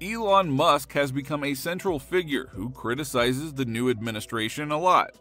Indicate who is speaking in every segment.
Speaker 1: Elon Musk has become a central figure who criticizes the new administration a lot.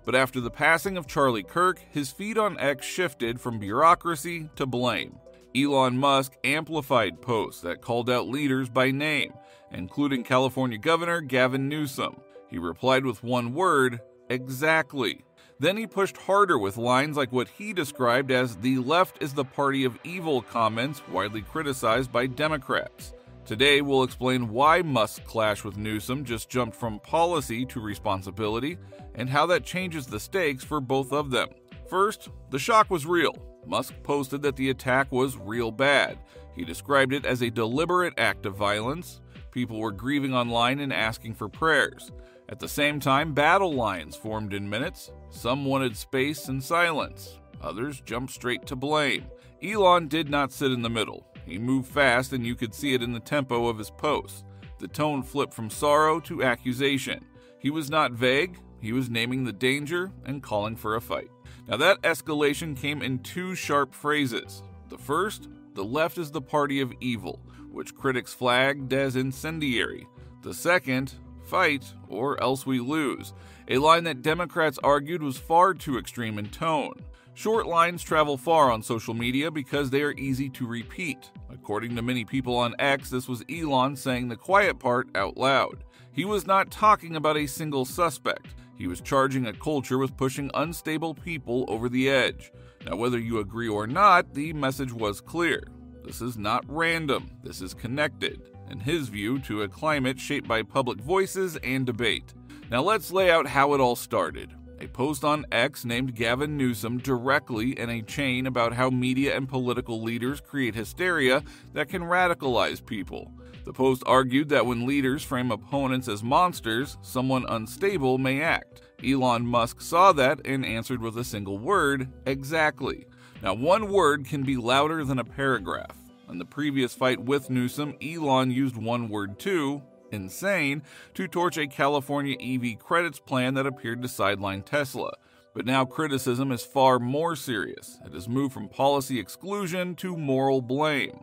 Speaker 1: But after the passing of Charlie Kirk, his feed on X shifted from bureaucracy to blame. Elon Musk amplified posts that called out leaders by name, including California Governor Gavin Newsom. He replied with one word, "Exactly." Then he pushed harder with lines like what he described as "the left is the party of evil" comments widely criticized by Democrats. Today, we'll explain why Musk's clash with Newsom just jumped from policy to responsibility, and how that changes the stakes for both of them. First, the shock was real. Musk posted that the attack was real bad. He described it as a deliberate act of violence. People were grieving online and asking for prayers. At the same time, battle lines formed in minutes. Some wanted space and silence. Others jumped straight to blame. Elon did not sit in the middle. He moved fast, and you could see it in the tempo of his posts. The tone flipped from sorrow to accusation. He was not vague. He was naming the danger and calling for a fight. Now that escalation came in two sharp phrases. The first, "the left is the party of evil," which critics flagged as incendiary. The second, "fight or else we lose," a line that Democrats argued was far too extreme in tone. Short lines travel far on social media because they are easy to repeat. According to many people on X, this was Elon saying the quiet part out loud. He was not talking about a single suspect. He was charging a culture with pushing unstable people over the edge. Now, whether you agree or not, the message was clear. This is not random. This is connected, in his view, to a climate shaped by public voices and debate. Now let's lay out how it all started. A post on X named Gavin Newsom directly in a chain about how media and political leaders create hysteria that can radicalize people. The post argued that when leaders frame opponents as monsters, someone unstable may act. Elon Musk saw that and answered with a single word, "Exactly." Now, one word can be louder than a paragraph. In the previous fight with Newsom, Elon used one word too, "insane," to torch a California EV credits plan that appeared to sideline Tesla. But now criticism is far more serious. It has moved from policy exclusion to moral blame.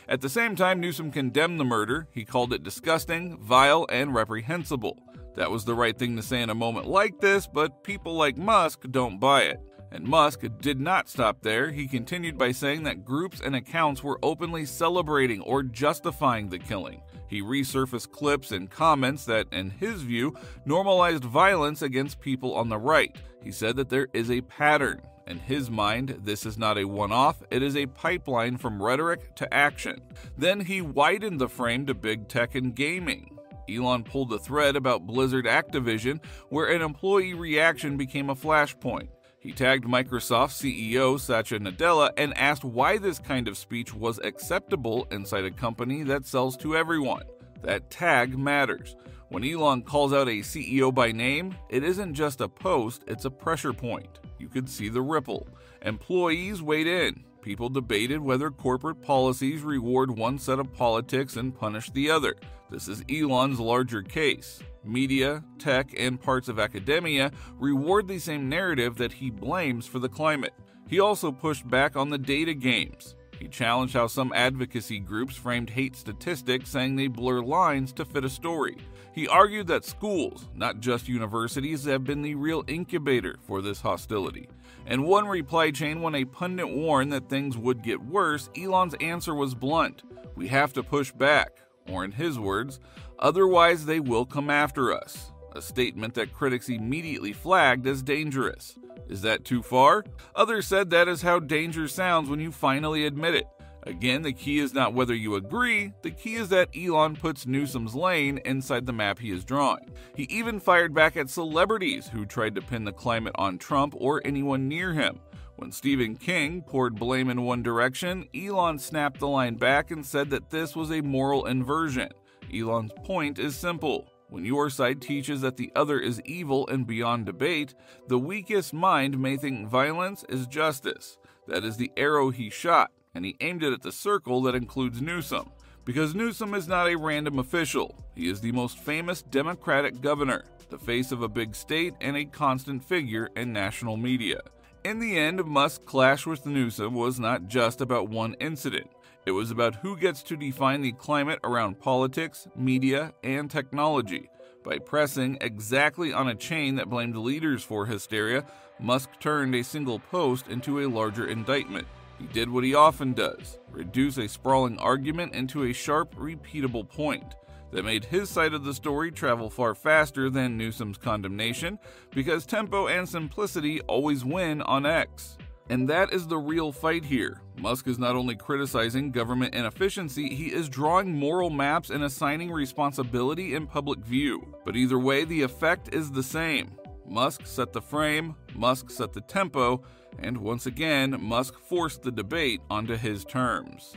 Speaker 1: At the same time, Newsom condemned the murder. He called it disgusting, vile, and reprehensible. That was the right thing to say in a moment like this, but people like Musk don't buy it. And Musk did not stop there. He continued by saying that groups and accounts were openly celebrating or justifying the killing. He resurfaced clips and comments that, in his view, normalized violence against people on the right. He said that there is a pattern. In his mind, this is not a one-off, it is a pipeline from rhetoric to action. Then he widened the frame to big tech and gaming. Elon pulled a thread about Blizzard Activision, where an employee reaction became a flashpoint. He tagged Microsoft CEO Satya Nadella and asked why this kind of speech was acceptable inside a company that sells to everyone. That tag matters. When Elon calls out a CEO by name, it isn't just a post, it's a pressure point. You could see the ripple. Employees weighed in. People debated whether corporate policies reward one set of politics and punish the other. This is Elon's larger case. Media, tech, and parts of academia reward the same narrative that he blames for the climate. He also pushed back on the data games. He challenged how some advocacy groups framed hate statistics, saying they blur lines to fit a story. He argued that schools, not just universities, have been the real incubator for this hostility. In one reply chain, when a pundit warned that things would get worse, Elon's answer was blunt: "We have to push back," or in his words, "otherwise they will come after us," a statement that critics immediately flagged as dangerous. Is that too far? Others said that is how danger sounds when you finally admit it. Again, the key is not whether you agree, the key is that Elon puts Newsom's lane inside the map he is drawing. He even fired back at celebrities who tried to pin the climate on Trump or anyone near him. When Stephen King poured blame in one direction, Elon snapped the line back and said that this was a moral inversion. Elon's point is simple. When your side teaches that the other is evil and beyond debate, the weakest mind may think violence is justice. That is the arrow he shot, and he aimed it at the circle that includes Newsom. Because Newsom is not a random official. He is the most famous Democratic governor, the face of a big state, and a constant figure in national media. In the end, Musk's clash with Newsom was not just about one incident. It was about who gets to define the climate around politics, media, and technology. By pressing exactly on a chain that blamed leaders for hysteria, Musk turned a single post into a larger indictment. He did what he often does, reduce a sprawling argument into a sharp, repeatable point that made his side of the story travel far faster than Newsom's condemnation, because tempo and simplicity always win on X. And that is the real fight here. Musk is not only criticizing government inefficiency, he is drawing moral maps and assigning responsibility in public view. But either way, the effect is the same. Musk set the frame, Musk set the tempo, and once again, Musk forced the debate onto his terms.